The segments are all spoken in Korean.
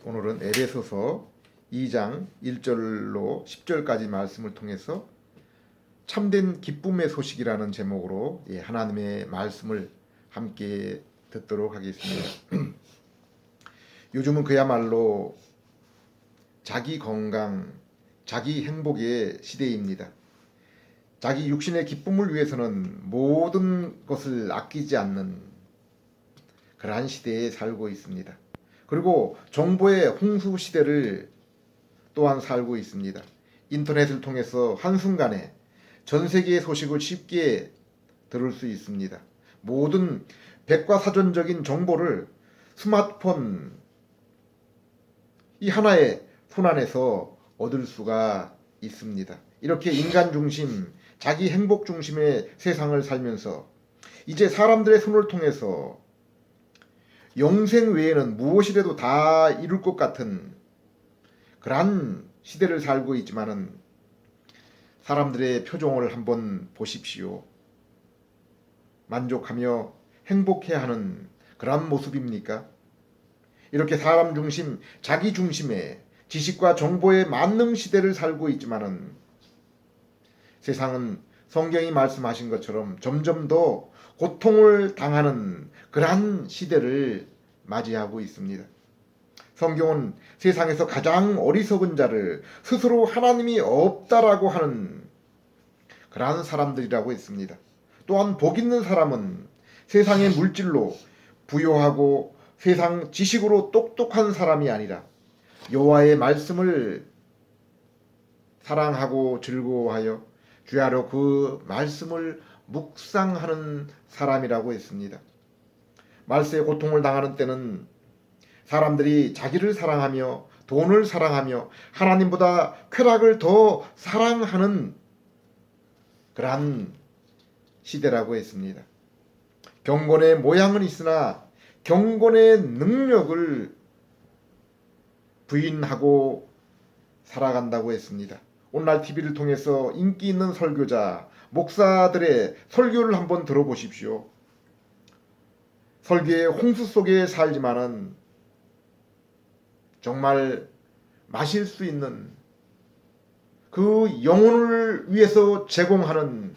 오늘은 에베소서 2장 1절로 10절까지 말씀을 통해서 참된 기쁨의 소식이라는 제목으로 하나님의 말씀을 함께 듣도록 하겠습니다. 요즘은 그야말로 자기 건강, 자기 행복의 시대입니다. 자기 육신의 기쁨을 위해서는 모든 것을 아끼지 않는 그러한 시대에 살고 있습니다. 그리고 정보의 홍수 시대를 또한 살고 있습니다. 인터넷을 통해서 한순간에 전 세계의 소식을 쉽게 들을 수 있습니다. 모든 백과사전적인 정보를 스마트폰 이 하나의 손 안에서 얻을 수가 있습니다. 이렇게 인간 중심, 자기 행복 중심의 세상을 살면서 이제 사람들의 손을 통해서 영생 외에는 무엇이라도 다 이룰 것 같은 그러한 시대를 살고 있지만은 사람들의 표정을 한번 보십시오. 만족하며 행복해하는 그러한 모습입니까? 이렇게 사람 중심, 자기 중심의 지식과 정보의 만능 시대를 살고 있지만은 세상은 성경이 말씀하신 것처럼 점점 더 고통을 당하는 그러한 시대를 맞이하고 있습니다. 성경은 세상에서 가장 어리석은 자를 스스로 하나님이 없다라고 하는 그러한 사람들이라고 했습니다. 또한 복 있는 사람은 세상의 물질로 부요하고 세상 지식으로 똑똑한 사람이 아니라 여호와의 말씀을 사랑하고 즐거워하여 주야로 그 말씀을 묵상하는 사람이라고 했습니다. 말세의 고통을 당하는 때는 사람들이 자기를 사랑하며 돈을 사랑하며 하나님보다 쾌락을 더 사랑하는 그러한 시대라고 했습니다. 경건의 모양은 있으나 경건의 능력을 부인하고 살아간다고 했습니다. 오늘날 TV를 통해서 인기 있는 설교자, 목사들의 설교를 한번 들어보십시오. 설교의 홍수 속에 살지만은 정말 마실 수 있는 그 영혼을 위해서 제공하는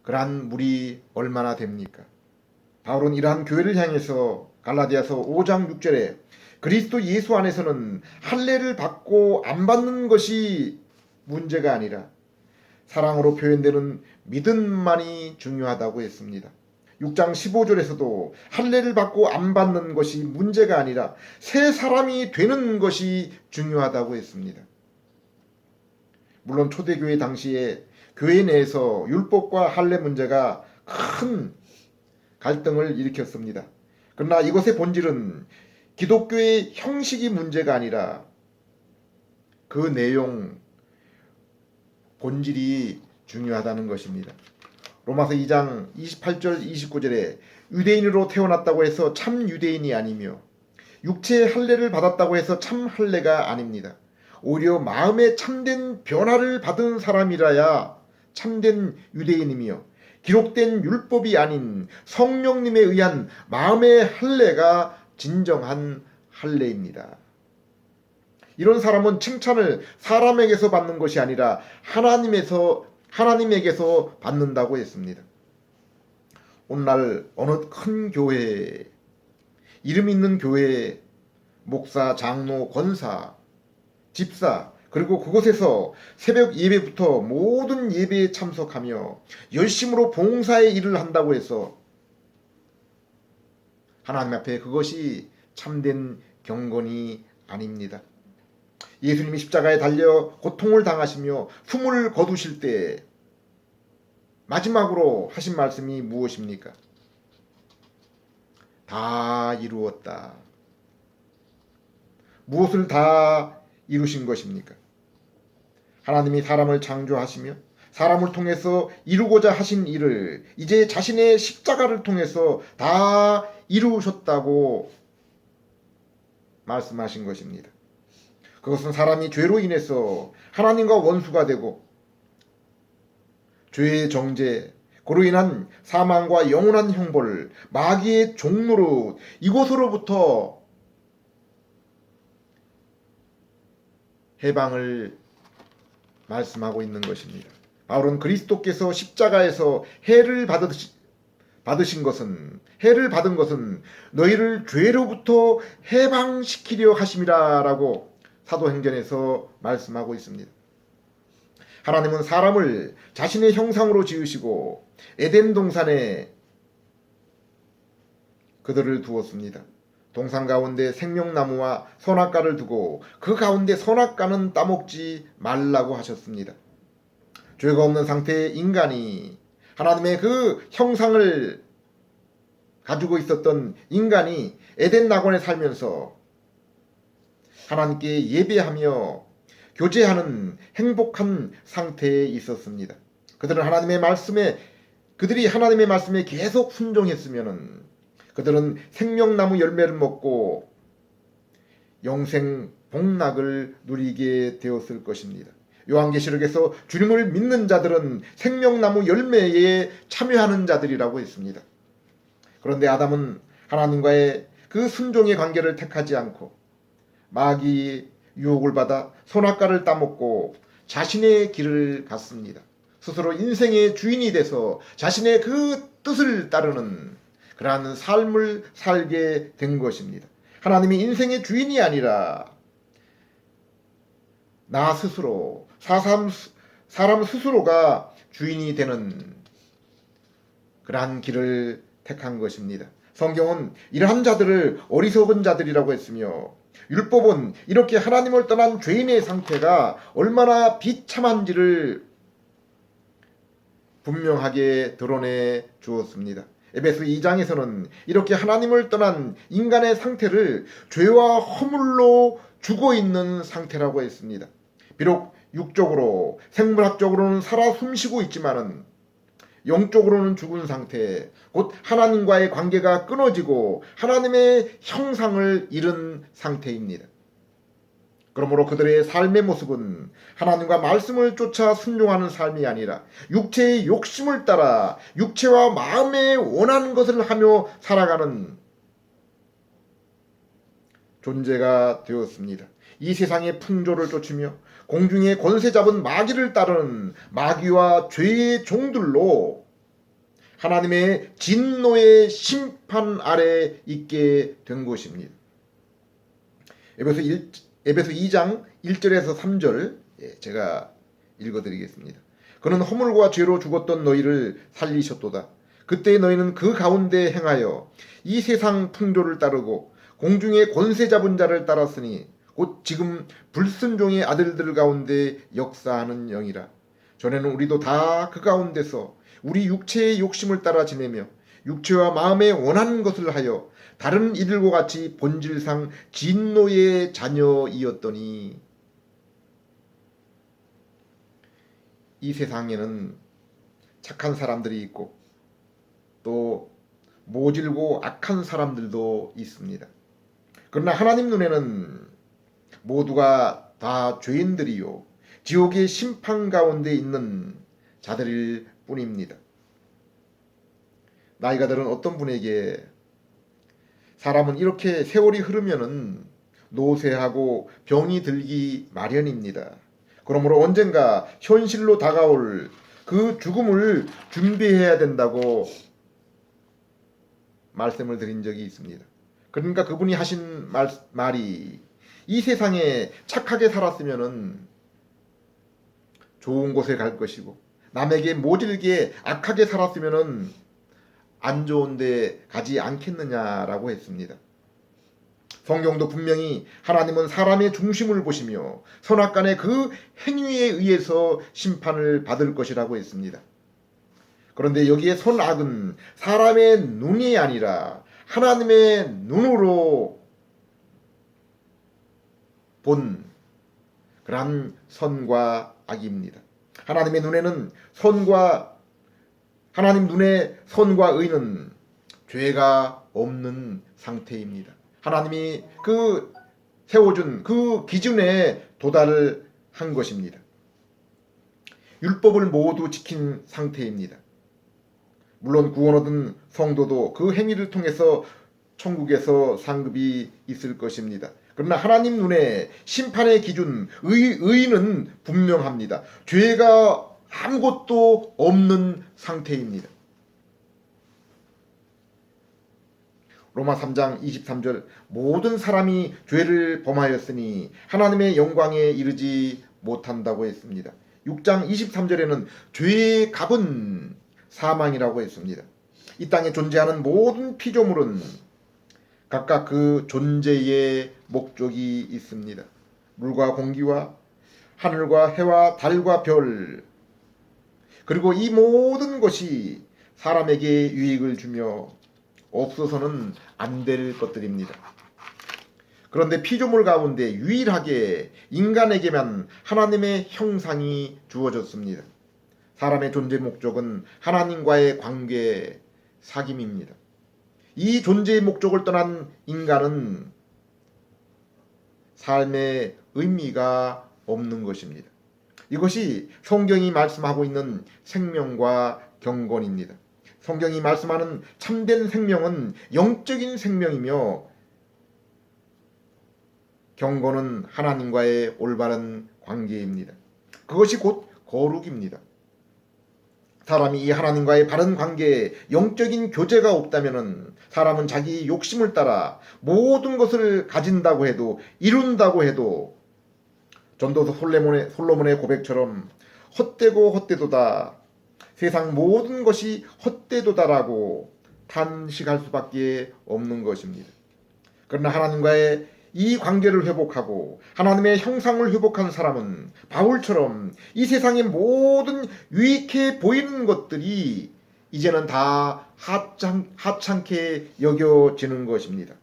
그러한 물이 얼마나 됩니까? 바울은 이러한 교회를 향해서 갈라디아서 5장 6절에 그리스도 예수 안에서는 할례를 받고 안 받는 것이 문제가 아니라 사랑으로 표현되는 믿음만이 중요하다고 했습니다. 6장 15절에서도 할례를 받고 안 받는 것이 문제가 아니라 새 사람이 되는 것이 중요하다고 했습니다. 물론 초대교회 당시에 교회 내에서 율법과 할례 문제가 큰 갈등을 일으켰습니다. 그러나 이것의 본질은 기독교의 형식이 문제가 아니라 그 내용, 본질이 중요하다는 것입니다. 로마서 2장 28절 29절에 유대인으로 태어났다고 해서 참 유대인이 아니며 육체의 할례를 받았다고 해서 참 할례가 아닙니다. 오히려 마음의 참된 변화를 받은 사람이라야 참된 유대인이며 기록된 율법이 아닌 성령님에 의한 마음의 할례가 진정한 할례입니다. 이런 사람은 칭찬을 사람에게서 받는 것이 아니라 하나님에게서 받는다고 했습니다. 오늘날 어느 큰 교회, 이름 있는 교회, 목사, 장로, 권사, 집사, 그리고 그곳에서 새벽 예배부터 모든 예배에 참석하며 열심으로 봉사의 일을 한다고 해서 하나님 앞에 그것이 참된 경건이 아닙니다. 예수님이 십자가에 달려 고통을 당하시며 숨을 거두실 때 마지막으로 하신 말씀이 무엇입니까? 다 이루었다. 무엇을 다 이루신 것입니까? 하나님이 사람을 창조하시며 사람을 통해서 이루고자 하신 일을 이제 자신의 십자가를 통해서 다 이루셨다고 말씀하신 것입니다. 그것은 사람이 죄로 인해서 하나님과 원수가 되고 죄의 정죄, 그로 인한 사망과 영원한 형벌, 마귀의 종노릇 이곳으로부터 해방을 말씀하고 있는 것입니다. 바울은 그리스도께서 십자가에서 해를 받으신 것은, 해를 받은 것은 너희를 죄로부터 해방시키려 하심이라라고 사도행전에서 말씀하고 있습니다. 하나님은 사람을 자신의 형상으로 지으시고 에덴 동산에 그들을 두었습니다. 동산 가운데 생명나무와 선악과를 두고 그 가운데 선악과는 따먹지 말라고 하셨습니다. 죄가 없는 상태의 인간이, 하나님의 그 형상을 가지고 있었던 인간이 에덴 낙원에 살면서 하나님께 예배하며 교제하는 행복한 상태에 있었습니다. 그들이 하나님의 말씀에 계속 순종했으면은 그들은 생명나무 열매를 먹고 영생 복락을 누리게 되었을 것입니다. 요한계시록에서 주님을 믿는 자들은 생명나무 열매에 참여하는 자들이라고 했습니다. 그런데 아담은 하나님과의 그 순종의 관계를 택하지 않고 마귀의 유혹을 받아 선악과를 따먹고 자신의 길을 갔습니다. 스스로 인생의 주인이 돼서 자신의 그 뜻을 따르는 그러한 삶을 살게 된 것입니다. 하나님이 인생의 주인이 아니라 나 스스로, 사람 스스로가 주인이 되는 그러한 길을 택한 것입니다. 성경은 이러한 자들을 어리석은 자들이라고 했으며, 율법은 이렇게 하나님을 떠난 죄인의 상태가 얼마나 비참한지를 분명하게 드러내 주었습니다. 에베소 2장에서는 이렇게 하나님을 떠난 인간의 상태를 죄와 허물로 죽어있는 상태라고 했습니다. 비록 육적으로, 생물학적으로는 살아 숨쉬고 있지만은 영적으로는 죽은 상태, 곧 하나님과의 관계가 끊어지고 하나님의 형상을 잃은 상태입니다. 그러므로 그들의 삶의 모습은 하나님과 말씀을 쫓아 순종하는 삶이 아니라 육체의 욕심을 따라 육체와 마음에 원하는 것을 하며 살아가는 존재가 되었습니다. 이 세상의 풍조를 쫓으며 공중의 권세 잡은 마귀를 따르는 마귀와 죄의 종들로 하나님의 진노의 심판 아래 있게 된 것입니다. 에베소 2장 1절에서 3절 제가 읽어드리겠습니다. 그는 허물과 죄로 죽었던 너희를 살리셨도다. 그때 너희는 그 가운데 행하여 이 세상 풍조를 따르고 공중의 권세 잡은 자를 따랐으니 곧 지금 불순종의 아들들 가운데 역사하는 영이라. 전에는 우리도 다 그 가운데서 우리 육체의 욕심을 따라 지내며 육체와 마음에 원하는 것을 하여 다른 이들과 같이 본질상 진노의 자녀이었더니, 이 세상에는 착한 사람들이 있고 또 모질고 악한 사람들도 있습니다. 그러나 하나님 눈에는 모두가 다 죄인들이요 지옥의 심판 가운데 있는 자들일 뿐입니다. 나이가 들은 어떤 분에게 사람은 이렇게 세월이 흐르면은 노쇠하고 병이 들기 마련입니다. 그러므로 언젠가 현실로 다가올 그 죽음을 준비해야 된다고 말씀을 드린 적이 있습니다. 그러니까 그분이 하신 말이, 이 세상에 착하게 살았으면은 좋은 곳에 갈 것이고 남에게 모질게 악하게 살았으면은 안 좋은 데 가지 않겠느냐라고 했습니다. 성경도 분명히 하나님은 사람의 중심을 보시며 선악간의 그 행위에 의해서 심판을 받을 것이라고 했습니다. 그런데 여기에 선악은 사람의 눈이 아니라 하나님의 눈으로 본 그러한 선과 악입니다. 하나님 눈에 선과 의는 죄가 없는 상태입니다. 하나님이 그 세워준 그 기준에 도달을 한 것입니다. 율법을 모두 지킨 상태입니다. 물론 구원 얻은 성도도 그 행위를 통해서 천국에서 상급이 있을 것입니다. 그러나 하나님 눈에 심판의 기준, 의는 분명합니다. 죄가 아무것도 없는 상태입니다. 로마 3장 23절 모든 사람이 죄를 범하였으니 하나님의 영광에 이르지 못한다고 했습니다. 6장 23절에는 죄의 값은 사망이라고 했습니다. 이 땅에 존재하는 모든 피조물은 각각 그 존재의 목적이 있습니다. 물과 공기와 하늘과 해와 달과 별, 그리고 이 모든 것이 사람에게 유익을 주며 없어서는 안 될 것들입니다. 그런데 피조물 가운데 유일하게 인간에게만 하나님의 형상이 주어졌습니다. 사람의 존재 목적은 하나님과의 관계, 사귐입니다. 이 존재의 목적을 떠난 인간은 삶의 의미가 없는 것입니다. 이것이 성경이 말씀하고 있는 생명과 경건입니다. 성경이 말씀하는 참된 생명은 영적인 생명이며 경건은 하나님과의 올바른 관계입니다. 그것이 곧 거룩입니다. 사람이 이 하나님과의 바른 관계에 영적인 교제가 없다면 사람은 자기 욕심을 따라 모든 것을 가진다고 해도 이룬다고 해도 전도서 솔로몬의 고백처럼 헛되고 헛되도다, 세상 모든 것이 헛되도다라고 탄식할 수밖에 없는 것입니다. 그러나 하나님과의 이 관계를 회복하고 하나님의 형상을 회복한 사람은 바울처럼 이 세상의 모든 유익해 보이는 것들이 이제는 다 하찮게 여겨지는 것입니다.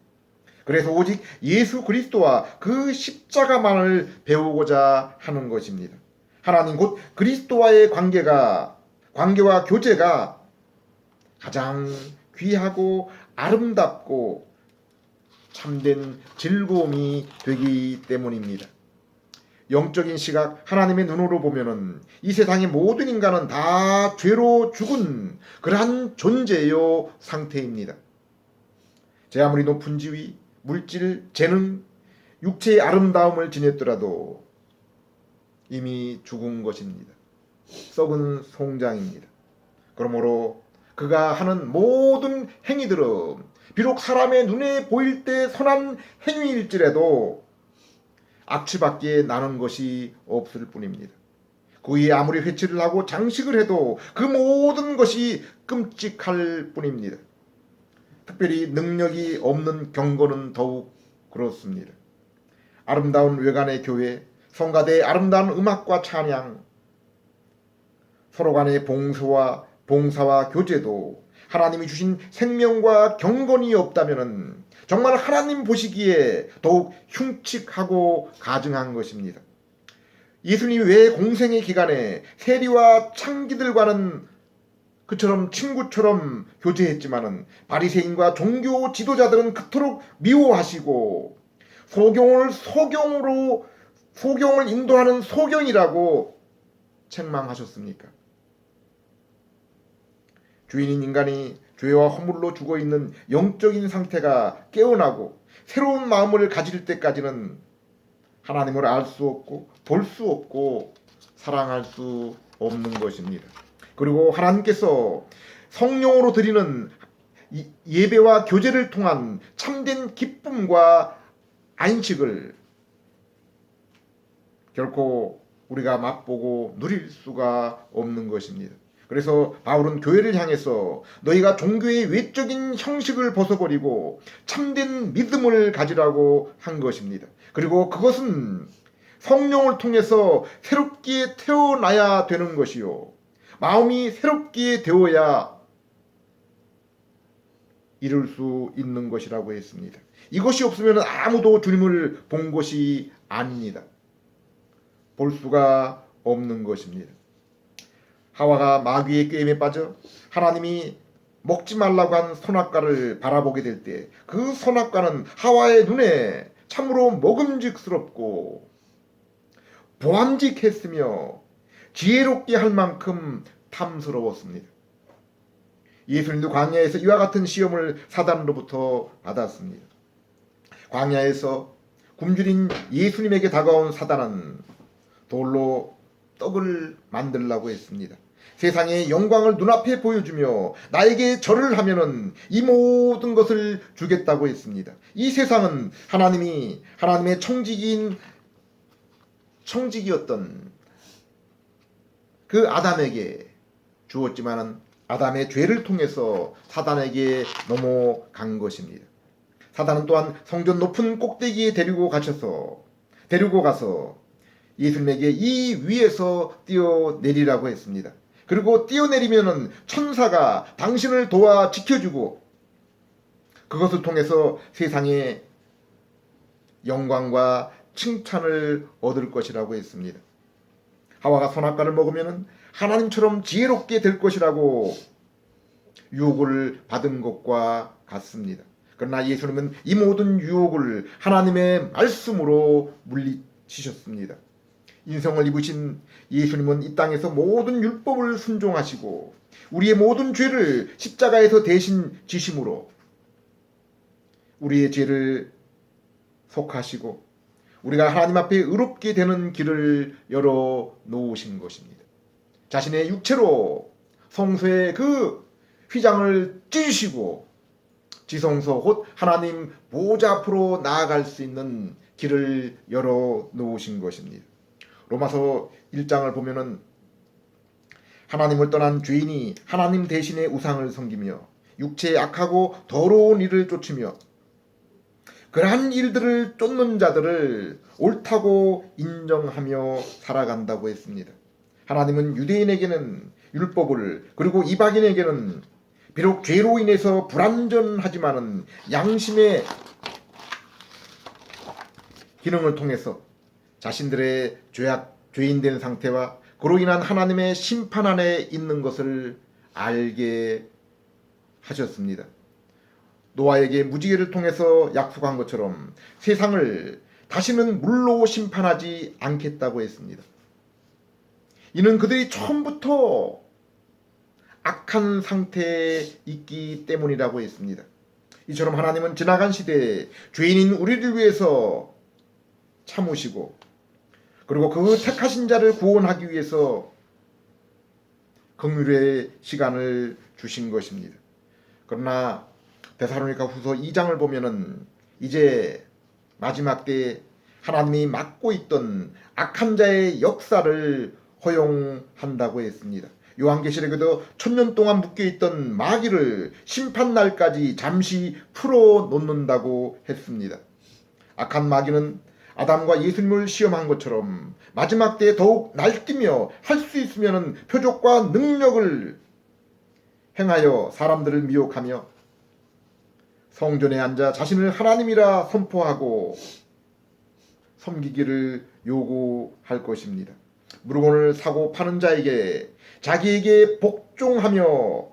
그래서 오직 예수 그리스도와 그 십자가만을 배우고자 하는 것입니다. 하나님 곧 그리스도와의 관계와 교제가 가장 귀하고 아름답고 참된 즐거움이 되기 때문입니다. 영적인 시각, 하나님의 눈으로 보면은 이 세상의 모든 인간은 다 죄로 죽은 그러한 존재요 상태입니다. 제 아무리 높은 지위, 물질, 재능, 육체의 아름다움을 지녔더라도 이미 죽은 것입니다. 썩은 송장입니다. 그러므로 그가 하는 모든 행위들은 비록 사람의 눈에 보일 때 선한 행위일지라도 악취밖에 나는 것이 없을 뿐입니다. 그 위에 아무리 회치를 하고 장식을 해도 그 모든 것이 끔찍할 뿐입니다. 특별히 능력이 없는 경건은 더욱 그렇습니다. 아름다운 외관의 교회, 성가대의 아름다운 음악과 찬양, 서로 간의 봉사와 교제도 하나님이 주신 생명과 경건이 없다면 정말 하나님 보시기에 더욱 흉측하고 가증한 것입니다. 예수님이 왜 공생의 기간에 세리와 창기들과는 그처럼 친구처럼 교제했지만은 바리새인과 종교 지도자들은 그토록 미워하시고 소경을 인도하는 소경이라고 책망하셨습니까? 주인인 인간이 죄와 허물로 죽어있는 영적인 상태가 깨어나고 새로운 마음을 가질 때까지는 하나님을 알 수 없고 볼 수 없고 사랑할 수 없는 것입니다. 그리고 하나님께서 성령으로 드리는 예배와 교제를 통한 참된 기쁨과 안식을 결코 우리가 맛보고 누릴 수가 없는 것입니다. 그래서 바울은 교회를 향해서 너희가 종교의 외적인 형식을 벗어버리고 참된 믿음을 가지라고 한 것입니다. 그리고 그것은 성령을 통해서 새롭게 태어나야 되는 것이요, 마음이 새롭게 되어야 이룰 수 있는 것이라고 했습니다. 이것이 없으면 아무도 주님을 본 것이 아닙니다. 볼 수가 없는 것입니다. 하와가 마귀의 꾀임에 빠져 하나님이 먹지 말라고 한 선악과를 바라보게 될 때 그 선악과는 하와의 눈에 참으로 먹음직스럽고 보암직했으며 지혜롭게 할 만큼 탐스러웠습니다. 예수님도 광야에서 이와 같은 시험을 사단으로부터 받았습니다. 광야에서 굶주린 예수님에게 다가온 사단은 돌로 떡을 만들라고 했습니다. 세상의 영광을 눈앞에 보여주며 나에게 절을 하면은 이 모든 것을 주겠다고 했습니다. 이 세상은 하나님의 청직이었던 그 아담에게 주었지만은 아담의 죄를 통해서 사단에게 넘어간 것입니다. 사단은 또한 성전 높은 꼭대기에 데리고 가서 예수님에게 이 위에서 뛰어내리라고 했습니다. 그리고 뛰어내리면은 천사가 당신을 도와 지켜주고 그것을 통해서 세상의 영광과 칭찬을 얻을 것이라고 했습니다. 하와가 선악과를 먹으면은 하나님처럼 지혜롭게 될 것이라고 유혹을 받은 것과 같습니다. 그러나 예수님은 이 모든 유혹을 하나님의 말씀으로 물리치셨습니다. 인성을 입으신 예수님은 이 땅에서 모든 율법을 순종하시고 우리의 모든 죄를 십자가에서 대신 지심으로 우리의 죄를 속하시고 우리가 하나님 앞에 의롭게 되는 길을 열어 놓으신 것입니다. 자신의 육체로 성소의 그 휘장을 찢으시고 지성소 곧 하나님 보좌 앞으로 나아갈 수 있는 길을 열어 놓으신 것입니다. 로마서 1장을 보면은 하나님을 떠난 죄인이 하나님 대신에 우상을 섬기며 육체의 악하고 더러운 일을 쫓으며 그러한 일들을 쫓는 자들을 옳다고 인정하며 살아간다고 했습니다. 하나님은 유대인에게는 율법을 그리고 이방인에게는 비록 죄로 인해서 불완전하지만은 양심의 기능을 통해서 자신들의 죄인된 상태와 그로 인한 하나님의 심판 안에 있는 것을 알게 하셨습니다. 노아에게 무지개를 통해서 약속한 것처럼 세상을 다시는 물로 심판하지 않겠다고 했습니다. 이는 그들이 처음부터 악한 상태에 있기 때문이라고 했습니다. 이처럼 하나님은 지나간 시대에 죄인인 우리를 위해서 참으시고 그리고 그 택하신 자를 구원하기 위해서 긍휼의 시간을 주신 것입니다. 그러나 데살로니가 후서 2장을 보면은 이제 마지막 때에 하나님이 막고 있던 악한 자의 역사를 허용한다고 했습니다. 요한계시록에도 1000년 동안 묶여있던 마귀를 심판날까지 잠시 풀어놓는다고 했습니다. 악한 마귀는 아담과 예수님을 시험한 것처럼 마지막 때에 더욱 날뛰며 할 수 있으면 표적과 능력을 행하여 사람들을 미혹하며 성전에 앉아 자신을 하나님이라 선포하고 섬기기를 요구할 것입니다. 물건을 사고 파는 자에게 자기에게 복종하며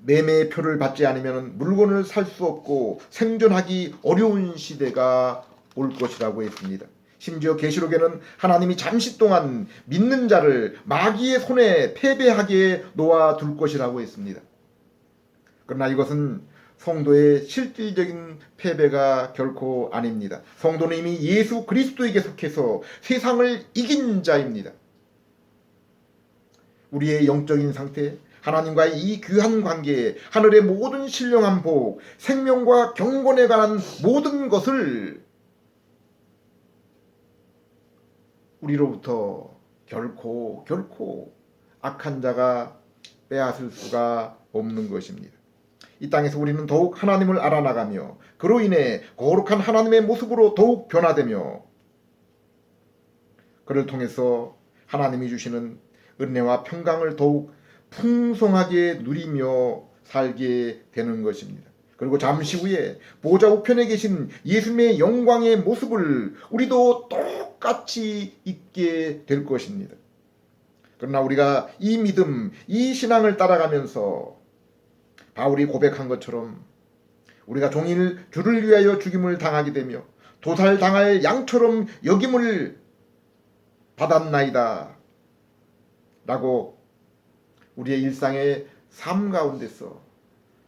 매매표를 받지 않으면 물건을 살 수 없고 생존하기 어려운 시대가 올 것이라고 했습니다. 심지어 계시록에는 하나님이 잠시 동안 믿는 자를 마귀의 손에 패배하게 놓아둘 것이라고 했습니다. 그러나 이것은 성도의 실질적인 패배가 결코 아닙니다. 성도는 이미 예수 그리스도에게 속해서 세상을 이긴 자입니다. 우리의 영적인 상태, 하나님과의 이 귀한 관계, 하늘의 모든 신령한 복, 생명과 경건에 관한 모든 것을 우리로부터 결코 악한 자가 빼앗을 수가 없는 것입니다. 이 땅에서 우리는 더욱 하나님을 알아나가며 그로 인해 거룩한 하나님의 모습으로 더욱 변화되며 그를 통해서 하나님이 주시는 은혜와 평강을 더욱 풍성하게 누리며 살게 되는 것입니다. 그리고 잠시 후에 보좌 우편에 계신 예수님의 영광의 모습을 우리도 똑같이 잊게 될 것입니다. 그러나 우리가 이 믿음, 이 신앙을 따라가면서 바울이 고백한 것처럼 우리가 종일 주를 위하여 죽임을 당하게 되며 도살당할 양처럼 여김을 받았나이다 라고 우리의 일상의 삶 가운데서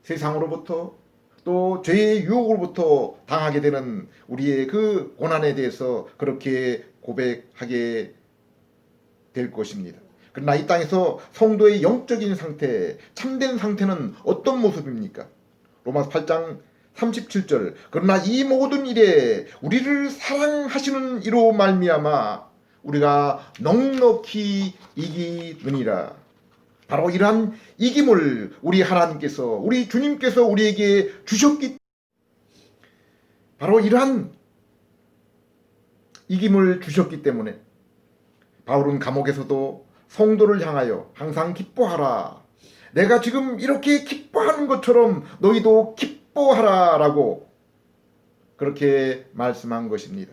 세상으로부터 또 죄의 유혹으로부터 당하게 되는 우리의 그 고난에 대해서 그렇게 고백하게 될 것입니다. 그러나 이 땅에서 성도의 영적인 상태, 참된 상태는 어떤 모습입니까? 로마서 8장 37절. 그러나 이 모든 일에 우리를 사랑하시는 이로 말미암아 우리가 넉넉히 이기느니라. 바로 이러한 이김을 우리 하나님께서, 우리 주님께서 우리에게 주셨기, 바로 이러한 이김을 주셨기 때문에 바울은 감옥에서도 성도를 향하여 항상 기뻐하라. 내가 지금 이렇게 기뻐하는 것처럼 너희도 기뻐하라 라고 그렇게 말씀한 것입니다.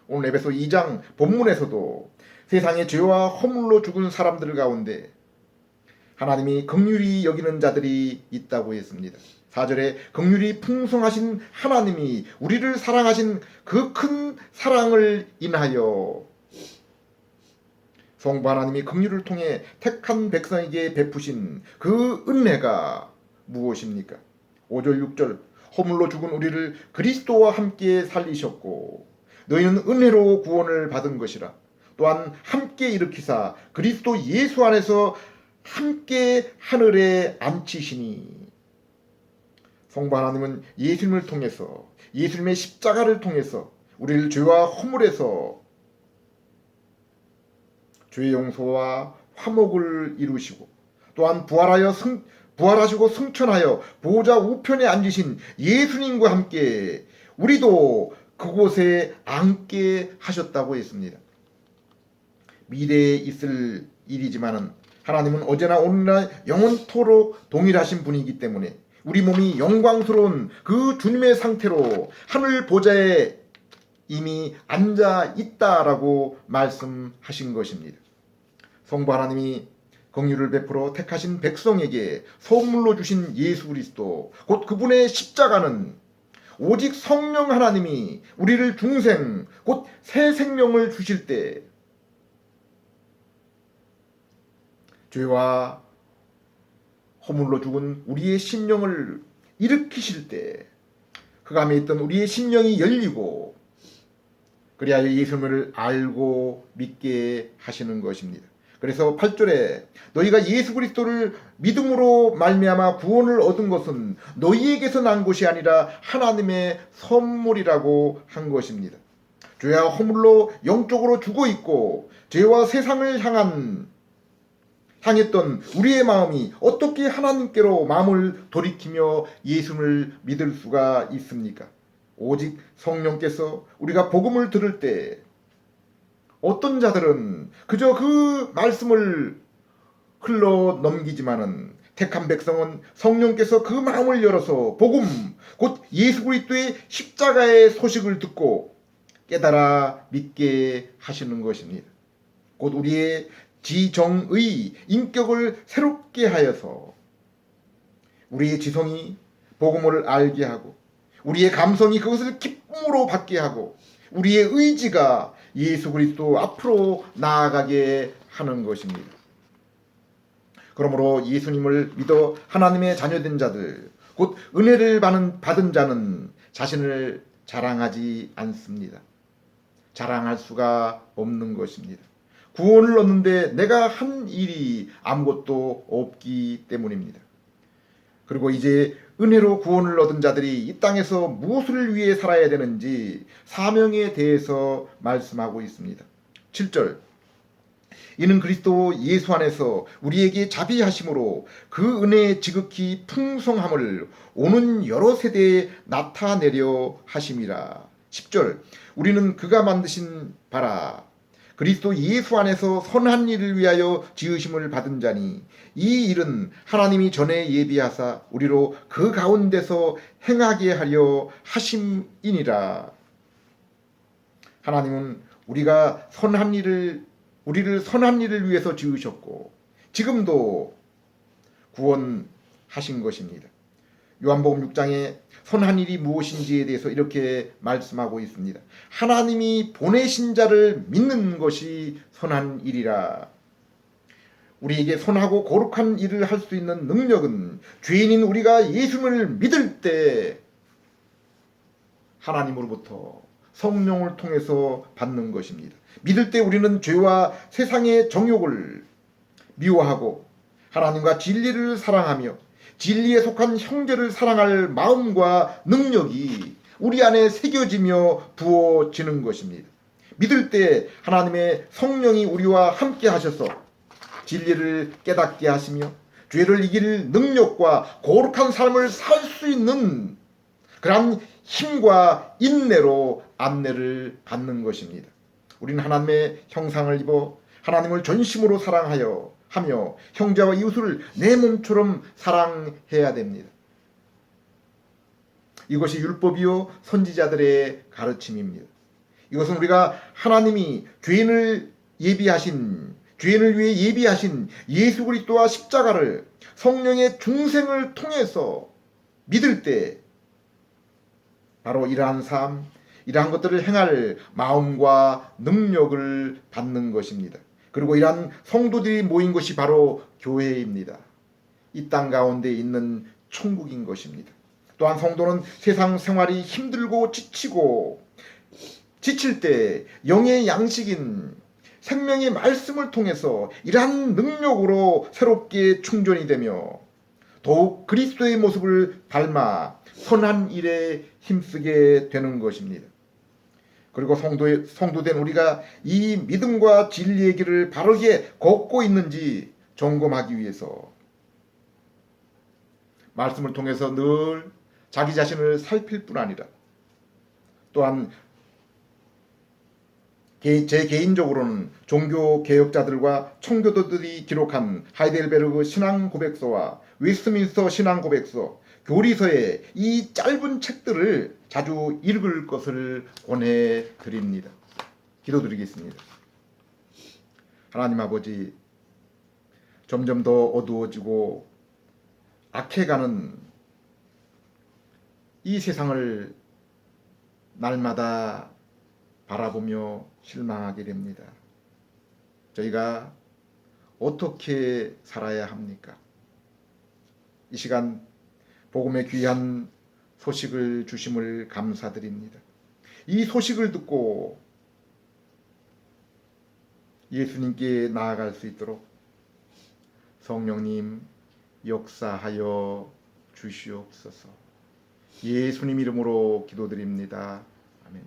오늘 에베소 2장 본문에서도 세상의 죄와 허물로 죽은 사람들 가운데 하나님이 긍휼히 여기는 자들이 있다고 했습니다. 4절에 긍휼이 풍성하신 하나님이 우리를 사랑하신 그 큰 사랑을 인하여 성부 하나님이 긍휼을 통해 택한 백성에게 베푸신 그 은혜가 무엇입니까? 5절 6절 허물로 죽은 우리를 그리스도와 함께 살리셨고 너희는 은혜로 구원을 받은 것이라. 또한 함께 일으키사 그리스도 예수 안에서 함께 하늘에 앉히시니. 성부 하나님은 예수님을 통해서, 예수님의 십자가를 통해서 우리를 죄와 허물에서 죄의 용서와 화목을 이루시고 또한 부활하시고 승천하여 보호자 우편에 앉으신 예수님과 함께 우리도 그곳에 앉게 하셨다고 했습니다. 미래에 있을 일이지만은 하나님은 어제나 오늘나 영원토록 동일하신 분이기 때문에 우리 몸이 영광스러운 그 주님의 상태로 하늘 보좌에 이미 앉아 있다라고 말씀하신 것입니다. 성부 하나님이 긍휼을 베풀어 택하신 백성에게 선물로 주신 예수 그리스도, 곧 그분의 십자가는 오직 성령 하나님이 우리를 중생, 곧 새 생명을 주실 때 죄와 허물로 죽은 우리의 심령을 일으키실 때 흑암에 있던 우리의 심령이 열리고 그리하여 예수님을 알고 믿게 하시는 것입니다. 그래서 8절에 너희가 예수 그리스도를 믿음으로 말미암아 구원을 얻은 것은 너희에게서 난 것이 아니라 하나님의 선물이라고 한 것입니다. 죄와 허물로 영적으로 죽어 있고 죄와 세상을 향했던 우리의 마음이 어떻게 하나님께로 마음을 돌이키며 예수를 믿을 수가 있습니까? 오직 성령께서 우리가 복음을 들을 때 어떤 자들은 그저 그 말씀을 흘러 넘기지만은 택한 백성은 성령께서 그 마음을 열어서 복음, 곧 예수 그리스도의 십자가의 소식을 듣고 깨달아 믿게 하시는 것입니다. 곧 우리의 지정의 인격을 새롭게 하여서 우리의 지성이 복음을 알게 하고 우리의 감성이 그것을 기쁨으로 받게 하고 우리의 의지가 예수 그리스도 앞으로 나아가게 하는 것입니다. 그러므로 예수님을 믿어 하나님의 자녀된 자들, 곧 은혜를 받은 자는 자신을 자랑하지 않습니다. 자랑할 수가 없는 것입니다. 구원을 얻는데 내가 한 일이 아무것도 없기 때문입니다. 그리고 이제 은혜로 구원을 얻은 자들이 이 땅에서 무엇을 위해 살아야 되는지 사명에 대해서 말씀하고 있습니다. 7절 이는 그리스도 예수 안에서 우리에게 자비하심으로 그 은혜의 지극히 풍성함을 오는 여러 세대에 나타내려 하심이라. 10절 우리는 그가 만드신 바라 그리스도 예수 안에서 선한 일을 위하여 지으심을 받은 자니 이 일은 하나님이 전에 예비하사 우리로 그 가운데서 행하게 하려 하심이니라. 하나님은 우리를 선한 일을 위해서 지으셨고 지금도 구원하신 것입니다. 요한복음 6장에 선한 일이 무엇인지에 대해서 이렇게 말씀하고 있습니다. 하나님이 보내신 자를 믿는 것이 선한 일이라. 우리에게 선하고 거룩한 일을 할 수 있는 능력은 죄인인 우리가 예수님을 믿을 때 하나님으로부터 성령을 통해서 받는 것입니다. 믿을 때 우리는 죄와 세상의 정욕을 미워하고 하나님과 진리를 사랑하며 진리에 속한 형제를 사랑할 마음과 능력이 우리 안에 새겨지며 부어지는 것입니다. 믿을 때 하나님의 성령이 우리와 함께 하셔서 진리를 깨닫게 하시며 죄를 이길 능력과 거룩한 삶을 살 수 있는 그러한 힘과 인내로 안내를 받는 것입니다. 우리는 하나님의 형상을 입어 하나님을 전심으로 사랑하여 하며 형제와 이웃을 내 몸처럼 사랑해야 됩니다. 이것이 율법이요 선지자들의 가르침입니다. 이것은 우리가 하나님이 죄인을 위해 예비하신 예수 그리스도와 십자가를 성령의 중생을 통해서 믿을 때 바로 이러한 삶, 이러한 것들을 행할 마음과 능력을 받는 것입니다. 그리고 이러한 성도들이 모인 것이 바로 교회입니다. 이 땅 가운데 있는 천국인 것입니다. 또한 성도는 세상 생활이 힘들고 지칠 때 영의 양식인 생명의 말씀을 통해서 이러한 능력으로 새롭게 충전이 되며 더욱 그리스도의 모습을 닮아 선한 일에 힘쓰게 되는 것입니다. 그리고 성도된 우리가 이 믿음과 진리의 길을 바르게 걷고 있는지 점검하기 위해서 말씀을 통해서 늘 자기 자신을 살필 뿐 아니라 또한 제 개인적으로는 종교 개혁자들과 청교도들이 기록한 하이델베르그 신앙 고백서와 웨스트민스터 신앙 고백서, 교리서의 이 짧은 책들을 자주 읽을 것을 권해드립니다. 기도드리겠습니다. 하나님 아버지, 점점 더 어두워지고 악해가는 이 세상을 날마다 바라보며 실망하게 됩니다. 저희가 어떻게 살아야 합니까? 이 시간 복음의 귀한 소식을 주심을 감사드립니다. 이 소식을 듣고 예수님께 나아갈 수 있도록 성령님 역사하여 주시옵소서. 예수님 이름으로 기도드립니다. 아멘.